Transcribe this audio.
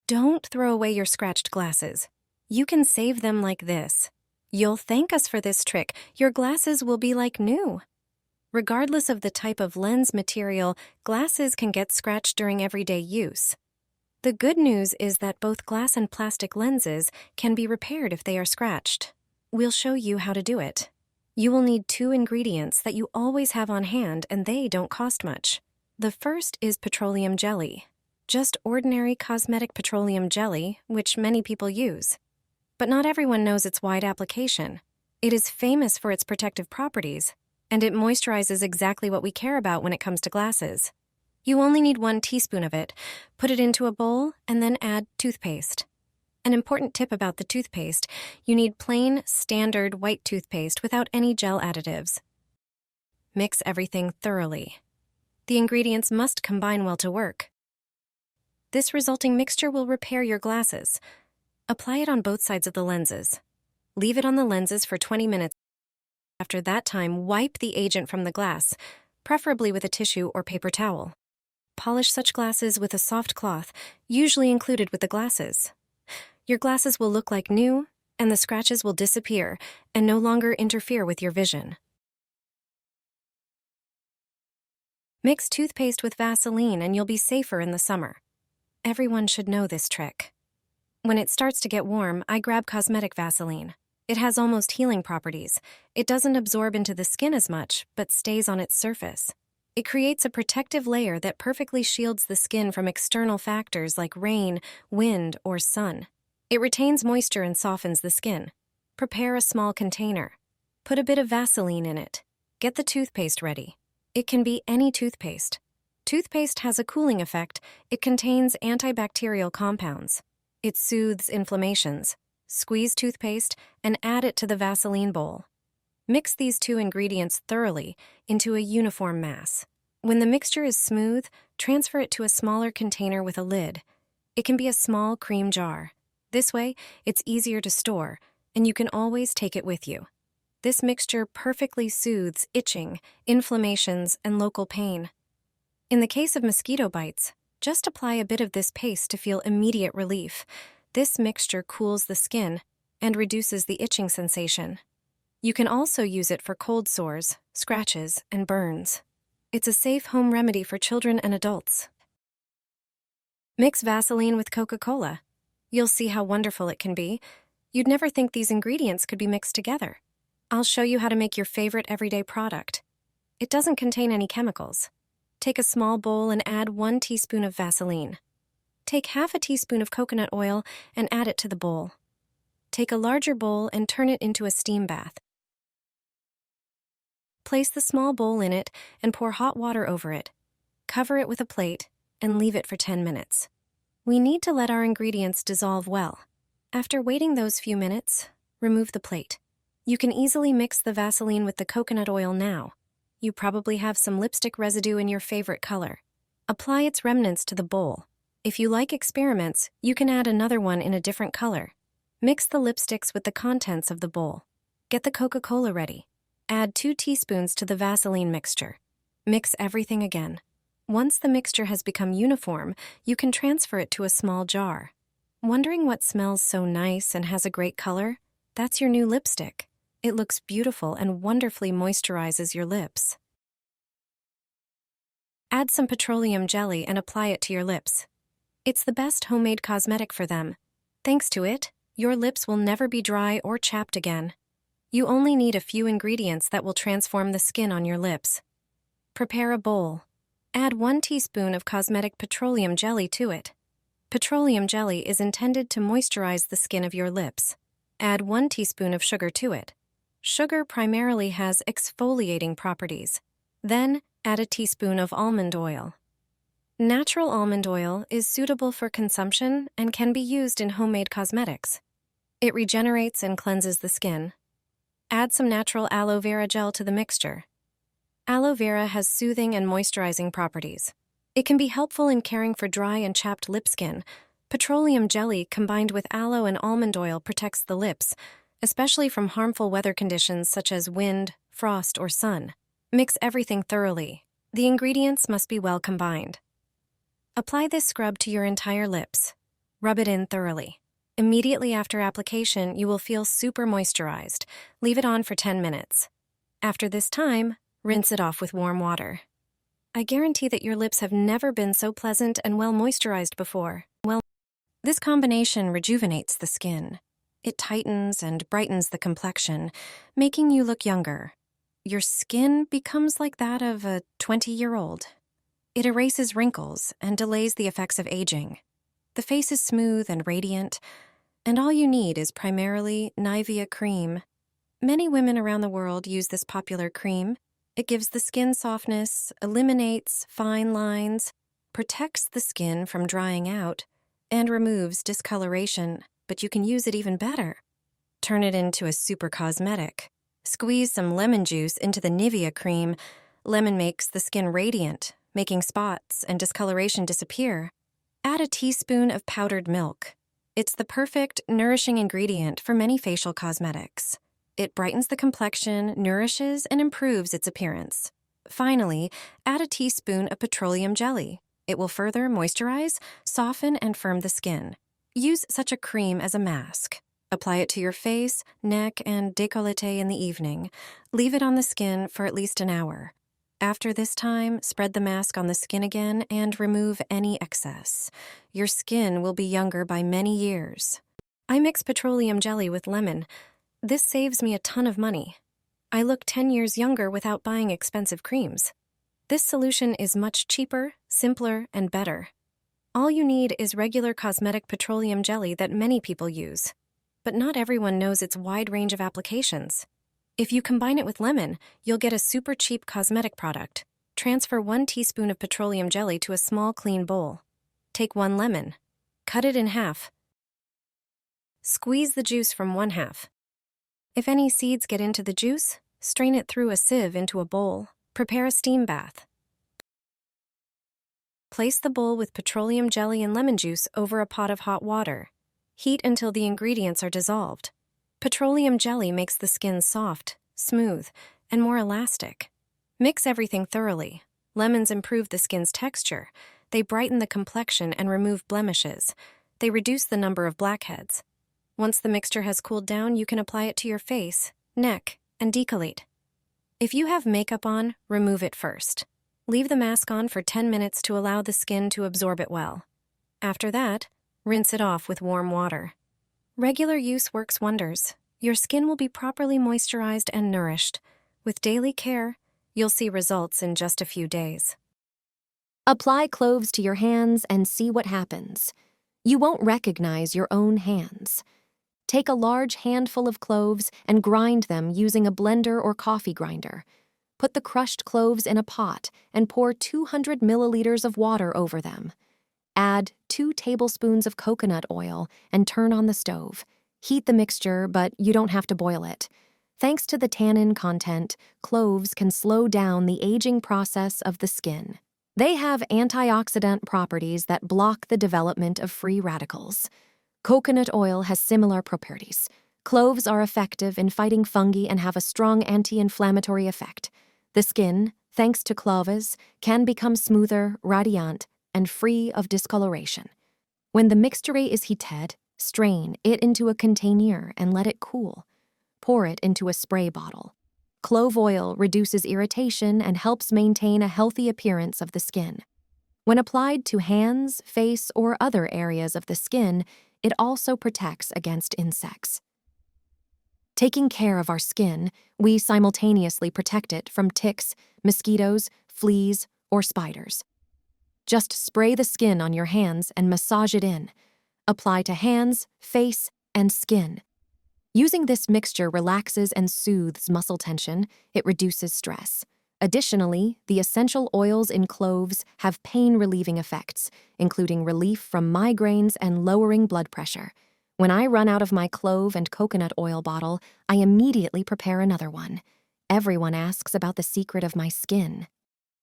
Don't throw away your scratched glasses. You can save them like this. You'll thank us for this trick. Your glasses will be like new. Regardless of the type of lens material, glasses can get scratched during everyday use. The good news is that both glass and plastic lenses can be repaired if they are scratched. We'll show you how to do it. You will need 2 ingredients that you always have on hand, and they don't cost much. The first is petroleum jelly. Just ordinary cosmetic petroleum jelly, which many people use. But not everyone knows its wide application. It is famous for its protective properties, and it moisturizes exactly what we care about when it comes to glasses. You only need 1 teaspoon of it. Put it into a bowl and then add toothpaste. An important tip about the toothpaste: you need plain, standard white toothpaste without any gel additives. Mix everything thoroughly. The ingredients must combine well to work. This resulting mixture will repair your glasses. Apply it on both sides of the lenses. Leave it on the lenses for 20 minutes. After that time, wipe the agent from the glass, preferably with a tissue or paper towel. Polish such glasses with a soft cloth, usually included with the glasses. Your glasses will look like new, and the scratches will disappear and no longer interfere with your vision. Mix toothpaste with Vaseline and you'll be safer in the summer. Everyone should know this trick. When it starts to get warm, I grab cosmetic Vaseline. It has almost healing properties. It doesn't absorb into the skin as much, but stays on its surface. It creates a protective layer that perfectly shields the skin from external factors like rain, wind, or sun. It retains moisture and softens the skin. Prepare a small container. Put a bit of Vaseline in it. Get the toothpaste ready. It can be any toothpaste. Toothpaste has a cooling effect. It contains antibacterial compounds. It soothes inflammations. Squeeze toothpaste and add it to the Vaseline bowl. Mix these 2 ingredients thoroughly into a uniform mass. When the mixture is smooth, transfer it to a smaller container with a lid. It can be a small cream jar. This way, it's easier to store, and you can always take it with you. This mixture perfectly soothes itching, inflammations, and local pain. In the case of mosquito bites, just apply a bit of this paste to feel immediate relief. This mixture cools the skin and reduces the itching sensation. You can also use it for cold sores, scratches, and burns. It's a safe home remedy for children and adults. Mix Vaseline with Coca-Cola. You'll see how wonderful it can be. You'd never think these ingredients could be mixed together. I'll show you how to make your favorite everyday product. It doesn't contain any chemicals. Take a small bowl and add 1 teaspoon of Vaseline. Take half a teaspoon of coconut oil and add it to the bowl. Take a larger bowl and turn it into a steam bath. Place the small bowl in it and pour hot water over it. Cover it with a plate and leave it for 10 minutes. We need to let our ingredients dissolve well. After waiting those few minutes, remove the plate. You can easily mix the Vaseline with the coconut oil now. You probably have some lipstick residue in your favorite color. Apply its remnants to the bowl. If you like experiments, you can add another one in a different color. Mix the lipsticks with the contents of the bowl. Get the Coca-Cola ready. Add 2 teaspoons to the Vaseline mixture. Mix everything again. Once the mixture has become uniform, you can transfer it to a small jar. Wondering what smells so nice and has a great color? That's your new lipstick. It looks beautiful and wonderfully moisturizes your lips. Add some petroleum jelly and apply it to your lips. It's the best homemade cosmetic for them. Thanks to it, your lips will never be dry or chapped again. You only need a few ingredients that will transform the skin on your lips. Prepare a bowl. Add 1 teaspoon of cosmetic petroleum jelly to it. Petroleum jelly is intended to moisturize the skin of your lips. Add 1 teaspoon of sugar to it. Sugar primarily has exfoliating properties. Then, add a teaspoon of almond oil. Natural almond oil is suitable for consumption and can be used in homemade cosmetics. It regenerates and cleanses the skin. Add some natural aloe vera gel to the mixture. Aloe vera has soothing and moisturizing properties. It can be helpful in caring for dry and chapped lip skin. Petroleum jelly combined with aloe and almond oil protects the lips, especially from harmful weather conditions such as wind, frost, or sun. Mix everything thoroughly. The ingredients must be well combined. Apply this scrub to your entire lips. Rub it in thoroughly. Immediately after application, you will feel super moisturized. Leave it on for 10 minutes. After this time, rinse it off with warm water. I guarantee that your lips have never been so pleasant and well moisturized before. This combination rejuvenates the skin. It tightens and brightens the complexion, making you look younger. Your skin becomes like that of a 20-year-old. It erases wrinkles and delays the effects of aging. The face is smooth and radiant, and all you need is primarily Nivea cream. Many women around the world use this popular cream. It gives the skin softness, eliminates fine lines, protects the skin from drying out, and removes discoloration, but you can use it even better. Turn it into a super cosmetic. Squeeze some lemon juice into the Nivea cream. Lemon makes the skin radiant, making spots and discoloration disappear. Add a teaspoon of powdered milk. It's the perfect, nourishing ingredient for many facial cosmetics. It brightens the complexion, nourishes, and improves its appearance. Finally, add a teaspoon of petroleum jelly. It will further moisturize, soften, and firm the skin. Use such a cream as a mask. Apply it to your face, neck, and décolleté in the evening. Leave it on the skin for at least an hour. After this time, spread the mask on the skin again and remove any excess. Your skin will be younger by many years. I mix petroleum jelly with lemon. This saves me a ton of money. I look 10 years younger without buying expensive creams. This solution is much cheaper, simpler, and better. All you need is regular cosmetic petroleum jelly that many people use. But not everyone knows its wide range of applications. If you combine it with lemon, you'll get a super cheap cosmetic product. Transfer 1 teaspoon of petroleum jelly to a small, clean bowl. Take 1 lemon. Cut it in half. Squeeze the juice from 1/2. If any seeds get into the juice, strain it through a sieve into a bowl. Prepare a steam bath. Place the bowl with petroleum jelly and lemon juice over a pot of hot water. Heat until the ingredients are dissolved. Petroleum jelly makes the skin soft, smooth, and more elastic. Mix everything thoroughly. Lemons improve the skin's texture. They brighten the complexion and remove blemishes. They reduce the number of blackheads. Once the mixture has cooled down, you can apply it to your face, neck, and décolleté. If you have makeup on, remove it first. Leave the mask on for 10 minutes to allow the skin to absorb it well. After that, rinse it off with warm water. Regular use works wonders. Your skin will be properly moisturized and nourished. With daily care, you'll see results in just a few days. Apply cloves to your hands and see what happens. You won't recognize your own hands. Take a large handful of cloves and grind them using a blender or coffee grinder. Put the crushed cloves in a pot and pour 200 milliliters of water over them. Add 2 tablespoons of coconut oil and turn on the stove. Heat the mixture, but you don't have to boil it. Thanks to the tannin content, cloves can slow down the aging process of the skin. They have antioxidant properties that block the development of free radicals. Coconut oil has similar properties. Cloves are effective in fighting fungi and have a strong anti-inflammatory effect. The skin, thanks to cloves, can become smoother, radiant, and free of discoloration. When the mixture is heated, strain it into a container and let it cool. Pour it into a spray bottle. Clove oil reduces irritation and helps maintain a healthy appearance of the skin. When applied to hands, face, or other areas of the skin, it also protects against insects. Taking care of our skin, we simultaneously protect it from ticks, mosquitoes, fleas, or spiders. Just spray the skin on your hands and massage it in. Apply to hands, face, and skin. Using this mixture relaxes and soothes muscle tension. It reduces stress. Additionally, the essential oils in cloves have pain-relieving effects, including relief from migraines and lowering blood pressure. When I run out of my clove and coconut oil bottle, I immediately prepare another one. Everyone asks about the secret of my skin.